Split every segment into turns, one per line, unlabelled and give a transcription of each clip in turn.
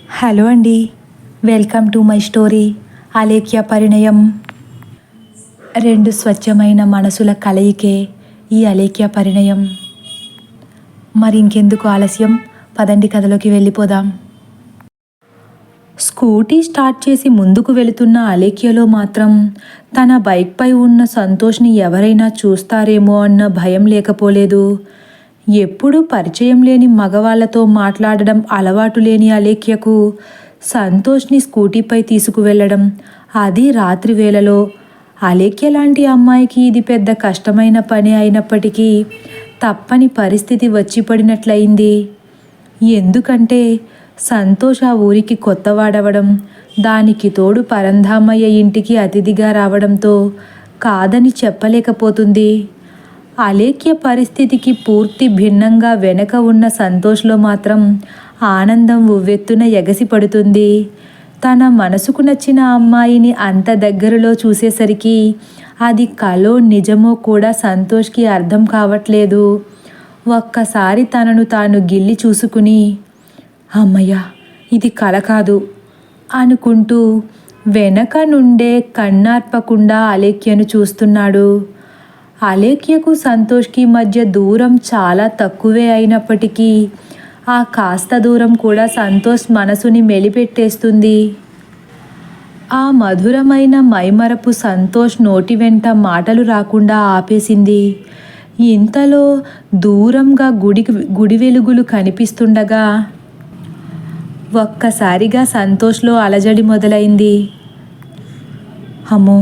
Hello అండి, welcome to my story Alekhya Parinayam. రెండు స్వచ్ఛమైన మనసుల కలయికే ఈ అలేఖ్య పరిణయం. మరి ఇంకెందుకు ఆలస్యం, పదండి కథలోకి వెళ్ళిపోదాం. స్కూటీ స్టార్ట్ చేసి ముందుకు వెళుతున్న అలేఖ్యలో మాత్రం తన బైక్పై ఉన్న సంతోష్ని ఎవరైనా చూస్తారేమో అన్న భయం లేకపోలేదు. ఎప్పుడూ పరిచయం లేని మగవాళ్లతో మాట్లాడడం అలవాటు లేని అలేఖ్యకు సంతోష్ని స్కూటీపై తీసుకువెళ్ళడం, అది రాత్రి వేళలో, అలేఖ్య లాంటి అమ్మాయికి ఇది పెద్ద కష్టమైన పని అయినప్పటికీ తప్పని పరిస్థితి వచ్చి పడినట్లయింది. ఎందుకంటే సంతోష్ ఆ ఊరికి కొత్తవాడవడం, దానికి తోడు పరంధామయ్య ఇంటికి అతిథిగా రావడంతో కాదని చెప్పలేకపోతుంది. అలేఖ్య పరిస్థితికి పూర్తి భిన్నంగా వెనక ఉన్న సంతోష్లో మాత్రం ఆనందం ఉవ్వెత్తున ఎగసిపడుతుంది. తన మనసుకు నచ్చిన అమ్మాయిని అంత దగ్గరలో చూసేసరికి అది కలో నిజమో కూడా సంతోష్కి అర్థం కావట్లేదు. ఒక్కసారి తనను తాను గిల్లి చూసుకుని, అమ్మయ్య, ఇది కల కాదు అనుకుంటూ వెనక నుండే కన్నార్పకుండా అలేఖ్యను చూస్తున్నాడు. అలేఖ్యకు సంతోష్కి మధ్య దూరం చాలా తక్కువే అయినప్పటికీ ఆ కాస్త దూరం కూడా సంతోష్ మనసుని మెలిపెట్టేస్తుంది. ఆ మధురమైన మైమరపు సంతోష్ నోటి వెంట మాటలు రాకుండా ఆపేసింది. ఇంతలో దూరంగా గుడి వెలుగులు కనిపిస్తుండగా ఒక్కసారిగా సంతోష్లో అలజడి మొదలైంది. అమ్మో,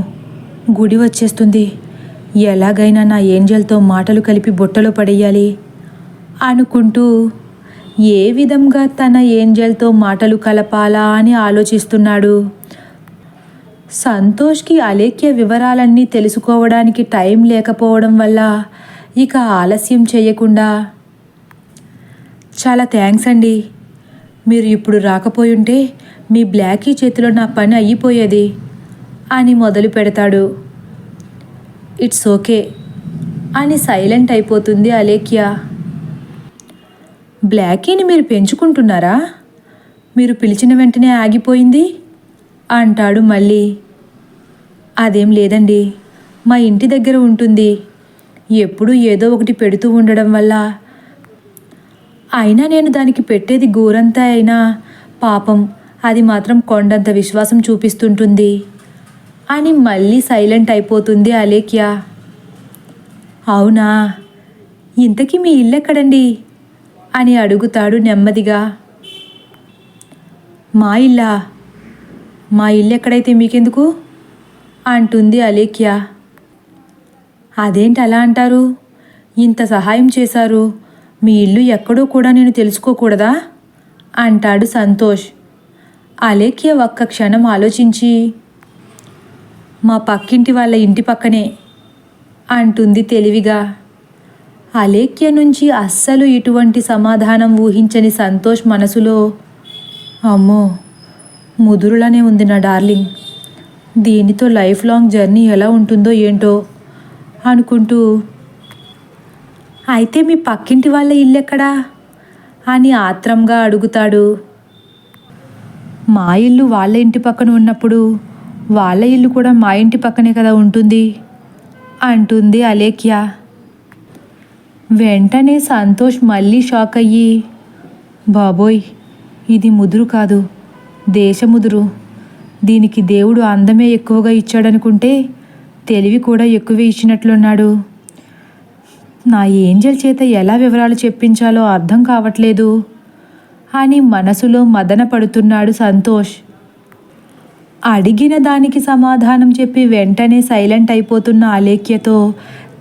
గుడి వచ్చేస్తుంది, ఎలాగైనా నా ఏంజల్తో మాటలు కలిపి బుట్టలో పడేయాలి అనుకుంటూ ఏ విధంగా తన ఏంజల్తో మాటలు కలపాలా అని ఆలోచిస్తున్నాడు. సంతోష్కి అలేఖ్య వివరాలన్నీ తెలుసుకోవడానికి టైం లేకపోవడం వల్ల ఇక ఆలస్యం చేయకుండా, చాలా థ్యాంక్స్ అండి, మీరు ఇప్పుడు రాకపోయుంటే మీ బ్లాకీ చేతిలో నా పని అయిపోయేది అని మొదలు పెడతాడు. ఇట్స్ ఓకే అని సైలెంట్ అయిపోతుంది అలేఖ్య. బ్లాకీని మీరు పెంచుకుంటున్నారా? మీరు పిలిచిన వెంటనే ఆగిపోయింది అంటాడు మళ్ళీ. అదేం లేదండి, మా ఇంటి దగ్గర ఉంటుంది, ఎప్పుడూ ఏదో ఒకటి పెడుతూ ఉండడం వల్ల. అయినా నేను దానికి పెట్టేది గోరంతా అయినా పాపం అది మాత్రం కొండంత విశ్వాసం చూపిస్తుంటుంది అని మళ్ళీ సైలెంట్ అయిపోతుంది అలేఖ్య. అవునా, ఇంతకీ మీ ఇల్లు ఎక్కడండి అని అడుగుతాడు నెమ్మదిగా. మా ఇల్లా? మా ఇల్లు ఎక్కడైతే మీకెందుకు అంటుంది అలేఖ్య. అదేంటి అలా అంటారు? ఇంత సహాయం చేశారు, మీ ఇల్లు ఎక్కడో కూడా నేను తెలుసుకోకూడదా అంటాడు సంతోష్. అలేఖ్య ఒక్క క్షణం ఆలోచించి, మా పక్కింటి వాళ్ళ ఇంటి పక్కనే అంటుంది తెలివిగా. అలేఖ్య నుంచి అస్సలు ఇటువంటి సమాధానం ఊహించని సంతోష్ మనసులో, అమ్మో, ముదురులానే ఉంది నా డార్లింగ్, దీనితో లైఫ్ లాంగ్ జర్నీ ఎలా ఉంటుందో ఏంటో అనుకుంటూ, అయితే మీ పక్కింటి వాళ్ళ ఇల్లు ఎక్కడా అని ఆత్రంగా అడుగుతాడు. మా ఇల్లు వాళ్ళ ఇంటి పక్కన ఉన్నప్పుడు వాళ్ళ ఇల్లు కూడా మా ఇంటి పక్కనే కదా ఉంటుంది అంటుంది అలేఖ్య. వెంటనే సంతోష్ మళ్ళీ షాక్ అయ్యి, బాబోయ్, ఇది ముదురు కాదు, దేశముదురు, దీనికి దేవుడు అందమే ఎక్కువగా ఇచ్చాడనుకుంటే తెలివి కూడా ఎక్కువే ఇచ్చినట్లున్నాడు. నా ఏంజల్ చేత ఎలా వివరాలు చెప్పించాలో అర్థం కావట్లేదు అని మనసులో మదన పడుతున్నాడు సంతోష్. అడిగిన దానికి సమాధానం చెప్పి వెంటనే సైలెంట్ అయిపోతున్న అలేఖ్యతో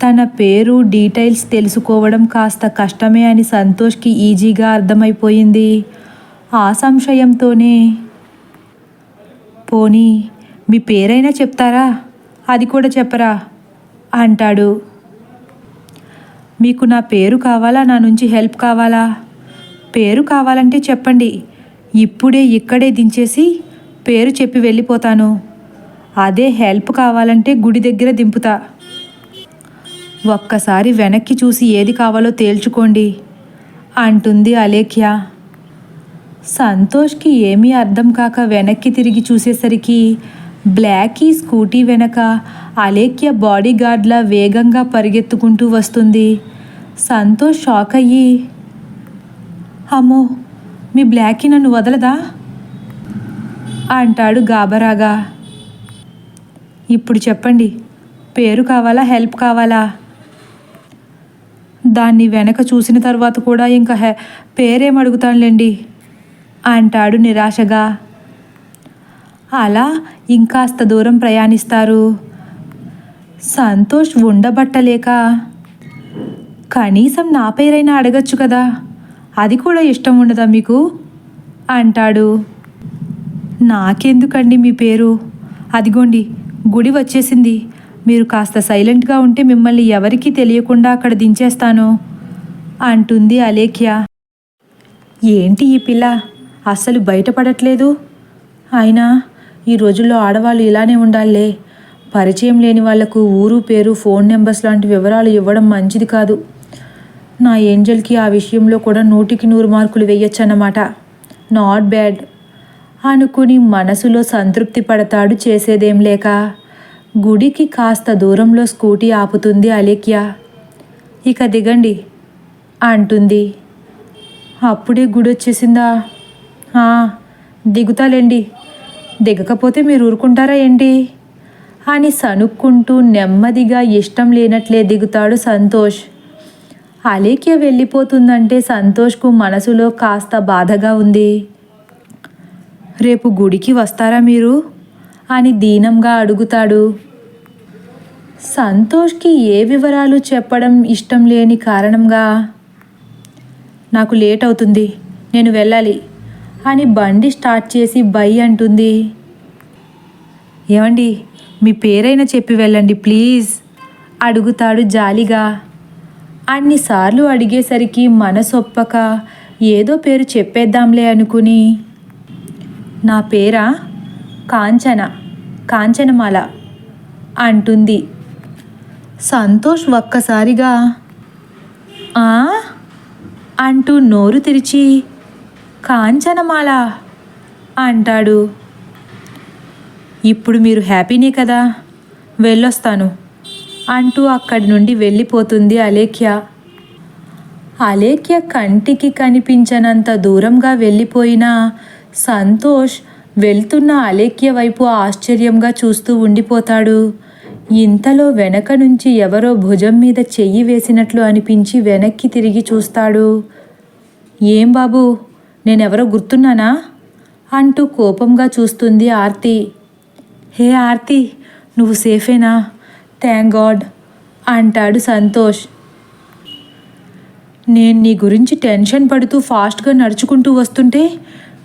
తన పేరు డీటెయిల్స్ తెలుసుకోవడం కాస్త కష్టమే అని సంతోష్కి ఈజీగా అర్థమైపోయింది. ఆ సంశయంతోనే, పోనీ మీ పేరైనా చెప్తారా, అది కూడా చెప్పరా అంటాడు. మీకు నా పేరు కావాలా, నా నుంచి హెల్ప్ కావాలా? పేరు కావాలంటే చెప్పండి, ఇప్పుడే ఇక్కడే దించేసి పేరు చెప్పి వెళ్ళిపోతాను. అదే హెల్ప్ కావాలంటే గుడి దగ్గర దింపుతా. ఒక్కసారి వెనక్కి చూసి ఏది కావాలో తేల్చుకోండి అంటుంది అలేఖ్య. సంతోష్కి ఏమీ అర్థం కాక వెనక్కి తిరిగి చూసేసరికి బ్లాకీ స్కూటీ వెనక అలేఖ్య బాడీగార్డ్లా వేగంగా పరిగెత్తుకుంటూ వస్తుంది. సంతోష్ షాక్ అయ్యి, అమ్మో, మీ బ్లాకీ నన్ను వదలదా అంటాడు గాబరాగా. ఇప్పుడు చెప్పండి, పేరు కావాలా, హెల్ప్ కావాలా? దాన్ని వెనక చూసిన తర్వాత కూడా ఇంకా పేరేం అడుగుతానులేండి అంటాడు నిరాశగా. అలా ఇంకాస్త దూరం ప్రయాణిస్తారు. సంతోష్ ఉండబట్టలేక, కనీసం నా పేరైనా అడగచ్చు కదా, అది కూడా ఇష్టం ఉండదా మీకు అంటాడు. నాకెందుకండి మీ పేరు, అదిగోండి గుడి వచ్చేసింది, మీరు కాస్త సైలెంట్గా ఉంటే మిమ్మల్ని ఎవరికీ తెలియకుండా అక్కడ దించేస్తాను అంటుంది అలేఖ్య. ఏంటి ఈ పిల్ల అస్సలు బయటపడట్లేదు? అయినా ఈ రోజుల్లో ఆడవాళ్ళు ఇలానే ఉండాలే, పరిచయం లేని వాళ్లకు ఊరు పేరు ఫోన్ నెంబర్స్ లాంటి వివరాలు ఇవ్వడం మంచిది కాదు. నా ఏంజల్కి ఆ విషయంలో కూడా 100కి 100 మార్కులు వేయొచ్చన్నమాట. నాట్ బ్యాడ్ అనుకుని మనసులో సంతృప్తి పడతాడు. చేసేదేం లేక గుడికి కాస్త దూరంలో స్కూటీ ఆపుతుంది అలేఖ్య. ఇక దిగండి అంటుంది. అప్పుడే గుడి వచ్చేసిందా? దిగుతాలేండి, దిగకపోతే మీరు ఊరుకుంటారా ఏంటి అని సనుక్కుంటూ నెమ్మదిగా ఇష్టం లేనట్లే దిగుతాడు సంతోష్. అలేఖ్య వెళ్ళిపోతుందంటే సంతోష్కు మనసులో కాస్త బాధగా ఉంది. రేపు గుడికి వస్తారా మీరు అని దీనంగా అడుగుతాడు. సంతోష్కి ఏ వివరాలు చెప్పడం ఇష్టం లేని కారణంగా, నాకు లేట్ అవుతుంది, నేను వెళ్ళాలి అని బండి స్టార్ట్ చేసి బై అంటుంది. ఏమండి, మీ పేరైనా చెప్పి వెళ్ళండి ప్లీజ్ అడుగుతాడు జాలిగా. అన్నిసార్లు అడిగేసరికి మనసొప్పక ఏదో పేరు చెప్పేద్దాంలే అనుకుని, నా పేరా కాంచనమాల అంటుంది. సంతోష్ ఒక్కసారిగా అంటూ నోరు తెరిచి కాంచనమాల అంటాడు. ఇప్పుడు మీరు హ్యాపీనే కదా, వెళ్ళొస్తాను అంటూ అక్కడి నుండి వెళ్ళిపోతుంది అలేఖ్య. అలేఖ్య కంటికి కనిపించనంత దూరంగా వెళ్ళిపోయినా సంతోష్ వెళ్తున్న అలేఖ్య వైపు ఆశ్చర్యంగా చూస్తూ ఉండిపోతాడు. ఇంతలో వెనక నుంచి ఎవరో భుజం మీద చెయ్యి వేసినట్లు అనిపించి వెనక్కి తిరిగి చూస్తాడు. ఏం బాబు, నేనెవరో గుర్తున్నానా అంటూ కోపంగా చూస్తుంది ఆర్తి. హే ఆర్తి, నువ్వు సేఫేనా? థ్యాంక్ గాడ్ అంటాడు సంతోష్. నేను నీ గురించి టెన్షన్ పడుతూ ఫాస్ట్గా నడుచుకుంటూ వస్తుంటే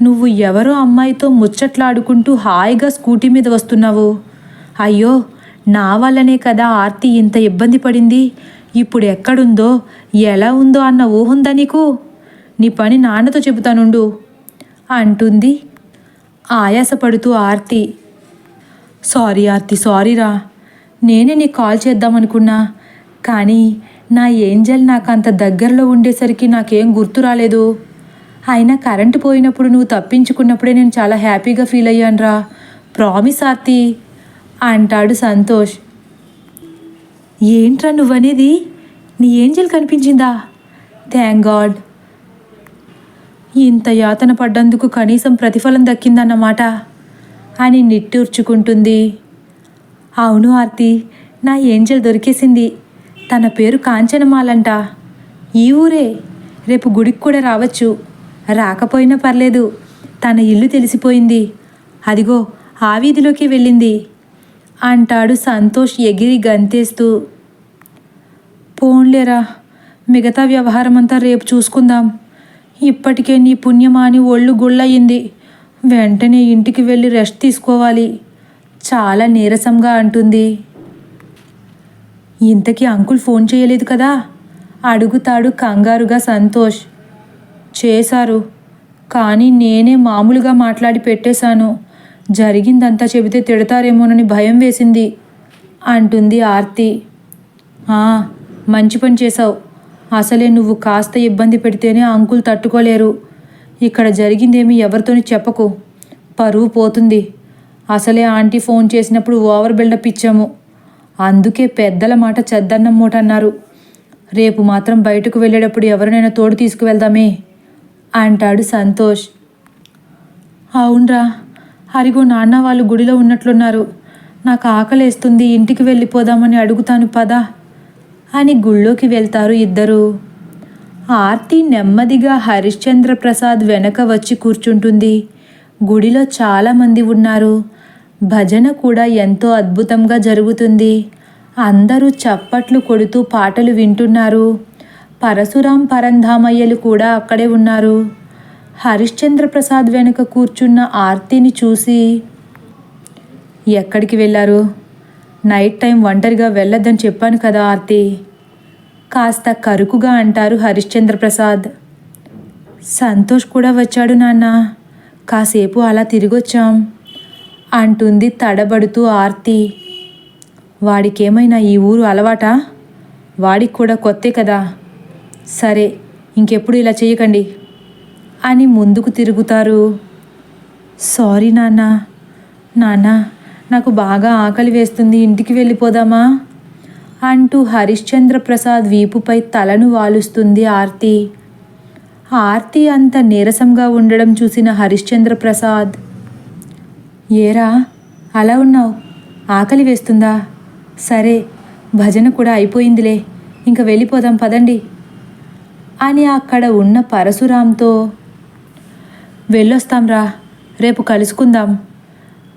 నువ్వు ఎవరో అమ్మాయితో ముచ్చట్లాడుకుంటూ హాయిగా స్కూటీ మీద వస్తున్నావు. అయ్యో, నా వల్లనే కదా ఆర్తి ఇంత ఇబ్బంది పడింది. ఇప్పుడు ఎక్కడుందో ఎలా ఉందో అన్న ఊహుందా నీకు? నీ పని నాన్నతో చెబుతానుండు అంటుంది ఆయాసపడుతూ ఆర్తి. సారీ ఆర్తి, సారీరా, నేనే నీకు కాల్ చేద్దామనుకున్నా, కానీ నా ఏంజల్ నాకు అంత దగ్గరలో ఉండేసరికి నాకేం గుర్తు రాలేదు. అయినా కరెంటు పోయినప్పుడు నువ్వు తప్పించుకున్నప్పుడే నేను చాలా హ్యాపీగా ఫీల్ అయ్యానురా. ప్రామిస్ ఆర్తి అంటాడు సంతోష్. ఏంట్రా నువ్వనేది? నీ ఏంజల్ కనిపించిందా? Thank God. ఇంత యాతన పడ్డందుకు కనీసం ప్రతిఫలం దక్కిందన్నమాట అని నిట్టూర్చుకుంటుంది. అవును ఆర్తి, నా ఏంజల్ దొరికేసింది. తన పేరు కాంచనమాలంట. ఈ ఊరే. రేపు గుడికి కూడా రావచ్చు. రాకపోయినా పర్లేదు, తన ఇల్లు తెలిసిపోయింది. అదిగో ఆ వీధిలోకి వెళ్ళింది అంటాడు సంతోష్ ఎగిరి గంతేస్తూ. పోన్లేరా, మిగతా వ్యవహారం అంతా రేపు చూసుకుందాం. ఇప్పటికే నీ పుణ్యమాని ఒళ్ళు గుళ్ళయింది. వెంటనే ఇంటికి వెళ్ళి రెస్ట్ తీసుకోవాలి చాలా నీరసంగా అంటుంది. ఇంతకీ అంకుల్ ఫోన్ చేయలేదు కదా అడుగుతాడు కంగారుగా సంతోష్. చేశారు, కానీ నేనే మామూలుగా మాట్లాడి పెట్టేశాను. జరిగిందంతా చెబితే తిడతారేమోనని భయం వేసింది అంటుంది ఆర్తి. మంచి పని చేశావు. అసలే నువ్వు కాస్త ఇబ్బంది పెడితేనే అంకుల్ తట్టుకోలేరు. ఇక్కడ జరిగిందేమీ ఎవరితోని చెప్పకు, పరువు పోతుంది. అసలే ఆంటీ ఫోన్ చేసినప్పుడు ఓవర్ బిల్డప్ ఇచ్చాము, అందుకే పెద్దల మాట చెద్దన్నం మూట అన్నారు. రేపు మాత్రం బయటకు వెళ్ళేటప్పుడు ఎవరినైనా తోడు తీసుకువెళ్దామే అంటాడు సంతోష్. అవునరా, హరిగో నాన్న వాళ్ళు గుడిలో ఉన్నట్లున్నారు. నాకు ఆకలేస్తుంది, ఇంటికి వెళ్ళిపోదామని అడుగుతాను పదా అని గుళ్ళోకి వెళ్తారు ఇద్దరు. ఆర్తి నెమ్మదిగా హరిశ్చంద్ర ప్రసాద్ వెనక వచ్చి కూర్చుంటుంది. గుడిలో చాలామంది ఉన్నారు. భజన కూడా ఎంతో అద్భుతంగా జరుగుతుంది. అందరూ చప్పట్లు కొడుతూ పాటలు వింటున్నారు. పరశురాం పరంధామయ్యలు కూడా అక్కడే ఉన్నారు. హరిశ్చంద్ర ప్రసాద్ వెనుక కూర్చున్న ఆర్తిని చూసి, ఎక్కడికి వెళ్ళారు? నైట్ టైం ఒంటరిగా వెళ్ళొద్దని చెప్పాను కదా ఆర్తి, కాస్త కరుకుగా అంటారు హరిశ్చంద్ర ప్రసాద్. సంతోష్ కూడా వచ్చాడు నాన్న, కాసేపు అలా తిరిగొచ్చాం అంటుంది తడబడుతూ ఆర్తి. వాడికేమైనా ఈ ఊరు అలవాటా? వాడికి కూడా కొత్తే కదా. సరే, ఇంకెప్పుడు ఇలా చేయకండి అని ముందుకు తిరుగుతారు. సారీ నాన్న. నాన్న, నాకు బాగా ఆకలి వేస్తుంది, ఇంటికి వెళ్ళిపోదామా అంటూ హరిశ్చంద్ర ప్రసాద్ వీపుపై తలను వాలుస్తుంది ఆర్తి. ఆర్తి అంత నీరసంగా ఉండడం చూసిన హరిశ్చంద్ర ప్రసాద్, ఏరా అలా ఉన్నావు, ఆకలి వేస్తుందా? సరే, భజన కూడా అయిపోయిందిలే, ఇంక వెళ్ళిపోదాం పదండి అని అక్కడ ఉన్న పరశురాంతో, వెళ్ళొస్తాంరా, రేపు కలుసుకుందాం.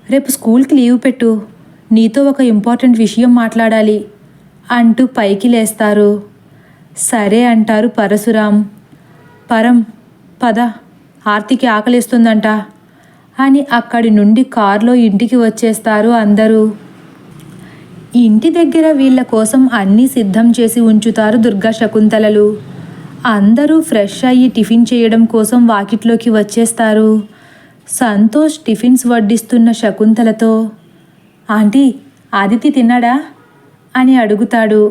రేపు స్కూల్కి లీవ్ పెట్టు, నీతో ఒక ఇంపార్టెంట్ విషయం మాట్లాడాలి అంటూ పైకి లేస్తారు. సరే అంటారు పరశురాం. పరం, పద, ఆర్తికి ఆకలిస్తుందంట అని అక్కడి నుండి కారులో ఇంటికి వచ్చేస్తారు అందరూ. ఇంటి దగ్గర వీళ్ళ కోసం అన్నీ సిద్ధం చేసి ఉంచుతారు దుర్గా శకుంతలలు. అందరూ ఫ్రెష్ అయ్యి టిఫిన్ చేయడం కోసం వాకిట్లోకి వచ్చేస్తారు. సంతోష్ టిఫిన్స్ వడ్డిస్తున్న శకుంతలతో, ఆంటీ, ఆదిత్య తిన్నాడా అని అడుగుతాడు.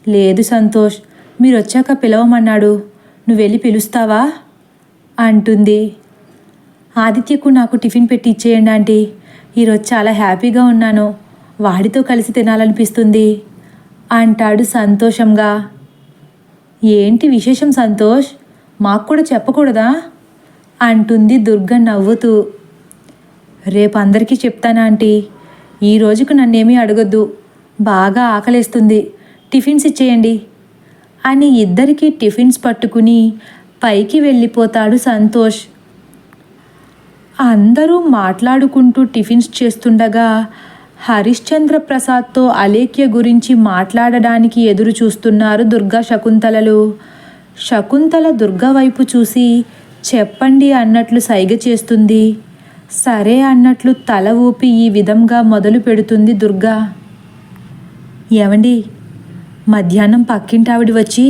లేదు సంతోష్, మీరు వచ్చాక పిలవమన్నాడు, నువ్వు వెళ్ళి పిలుస్తావా అంటుంది. ఆదిత్యకు నాకు టిఫిన్ పెట్టి ఇచ్చేయండి ఆంటీ, ఈరోజు చాలా హ్యాపీగా ఉన్నాను, వాడితో కలిసి తినాలనిపిస్తుంది అంటాడు సంతోషంగా. ఏంటి విశేషం సంతోష్, మాకు కూడా చెప్పకూడదా అంటుంది దుర్గ నవ్వుతూ. రేపు అందరికీ చెప్తాను ఆంటీ, ఈ రోజుకు నన్నేమీ అడగొద్దు, బాగా ఆకలేస్తుంది, టిఫిన్స్ ఇచ్చేయండి అని ఇద్దరికీ టిఫిన్స్ పట్టుకుని పైకి వెళ్ళిపోతాడు సంతోష్. అందరూ మాట్లాడుకుంటూ టిఫిన్స్ చేస్తుండగా హరిశ్చంద్ర ప్రసాద్తో అలేఖ్య గురించి మాట్లాడడానికి ఎదురు చూస్తున్నారు దుర్గా శకుంతలలు. శకుంతల దుర్గా వైపు చూసి చెప్పండి అన్నట్లు సైగ చేస్తుంది. సరే అన్నట్లు తల ఊపి ఈ విధంగా మొదలు పెడుతుంది దుర్గా. ఏవండి, మధ్యాహ్నం పక్కింటావిడి వచ్చి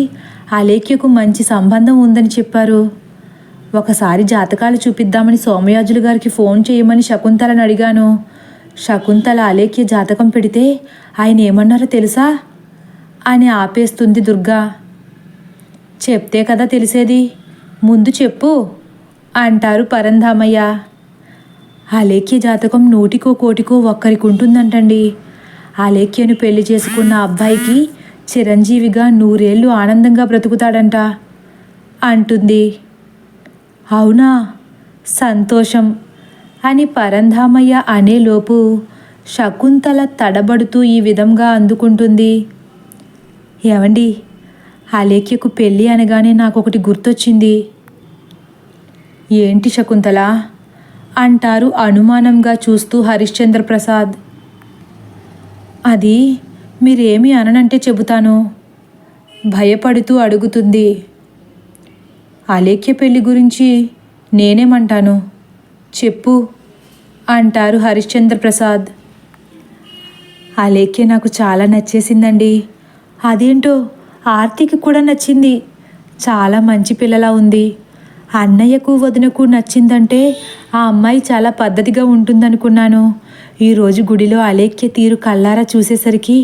అలేఖ్యకు మంచి సంబంధం ఉందని చెప్పారు. ఒకసారి జాతకాలు చూపిద్దామని సోమయాజులు గారికి ఫోన్ చేయమని శకుంతలను అడిగాను. శకుంతల అలేఖ్య జాతకం పెడితే ఆయన ఏమన్నారో తెలుసా అని ఆపేస్తుంది దుర్గా. చెప్తే కదా తెలిసేది, ముందు చెప్పు అంటారు పరంధామయ్య. అలేఖ్య జాతకం 100కో 1,00,00,000కో ఒక్కరికి ఉంటుందంటండి. అలేఖ్యను పెళ్లి చేసుకున్న అబ్బాయికి చిరంజీవిగా 100 ఏళ్ళు ఆనందంగా బ్రతుకుతాడంట అంటుంది. అవునా, సంతోషం అని పరంధామయ్య అనేలోపు శకుంతల తడబడుతూ ఈ విధంగా అందుకుంటుంది. ఏవండి, అలేఖ్యకు పెళ్ళి అనగానే నాకొకటి గుర్తొచ్చింది. ఏంటి శకుంతల అంటారు అనుమానంగా చూస్తూ హరిశ్చంద్ర ప్రసాద్. అది మీరేమీ అననంటే చెబుతాను భయపడుతూ అడుగుతుంది. అలేఖ్య పెళ్లి గురించి నేనేమంటాను, చెప్పు అంటారు హరిశ్చంద్ర ప్రసాద్. అలేఖ్య నాకు చాలా నచ్చేసిందండి. అదేంటో ఆర్తికి కూడా నచ్చింది. చాలా మంచి పిల్లలా ఉంది. అన్నయ్యకు వదినకు నచ్చిందంటే ఆ అమ్మాయి చాలా పద్ధతిగా ఉంటుందనుకున్నాను. ఈరోజు గుడిలో అలేఖ్య తీరు కళ్ళారా చూసేసరికి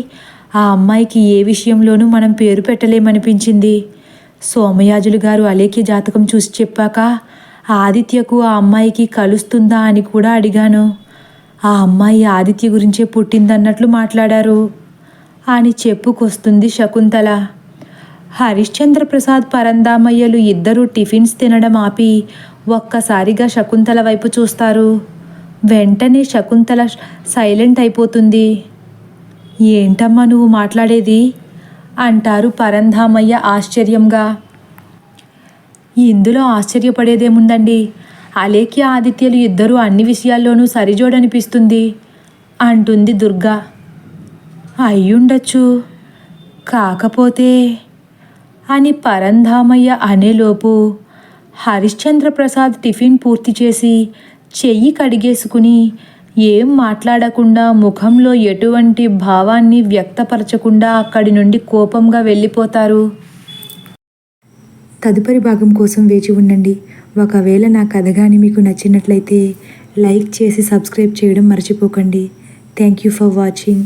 ఆ అమ్మాయికి ఏ విషయంలోనూ మనం పేరు పెట్టలేమనిపించింది. సోమయాజులు గారు అలేఖ్య జాతకం చూసి చెప్పాక ఆదిత్యకు ఆ అమ్మాయికి కలుస్తుందా అని కూడా అడిగాను. ఆ అమ్మాయి ఆదిత్య గురించే పుట్టిందన్నట్లు మాట్లాడారు అని చెప్పుకొస్తుంది శకుంతల. హరిశ్చంద్ర ప్రసాద్ పరందామయ్యలు ఇద్దరూ టిఫిన్స్ తినడం ఆపి ఒక్కసారిగా శకుంతల వైపు చూస్తారు. వెంటనే శకుంతల సైలెంట్ అయిపోతుంది. ఏంటమ్మా నువ్వు మాట్లాడేది అంటారు పరంధామయ్య ఆశ్చర్యంగా. ఇందులో ఆశ్చర్యపడేదేముందండి, అలేఖ్య ఆదిత్యలు ఇద్దరూ అన్ని విషయాల్లోనూ సరిజోడనిపిస్తుంది అంటుంది దుర్గా. అయ్యుండొచ్చు, కాకపోతే అని పరంధామయ్య అనేలోపు హరిశ్చంద్ర ప్రసాద్ టిఫిన్ పూర్తి చేసి చెయ్యి కడిగేసుకుని ఏం మాట్లాడకుండా, ముఖంలో ఎటువంటి భావాన్ని వ్యక్తపరచకుండా అక్కడి నుండి కోపంగా వెళ్ళిపోతారు. తదుపరి భాగం కోసం వేచి ఉండండి. ఒకవేళ నా కథ కానీ మీకు నచ్చినట్లయితే లైక్ చేసి సబ్స్క్రైబ్ చేయడం మర్చిపోకండి. Thank you for watching.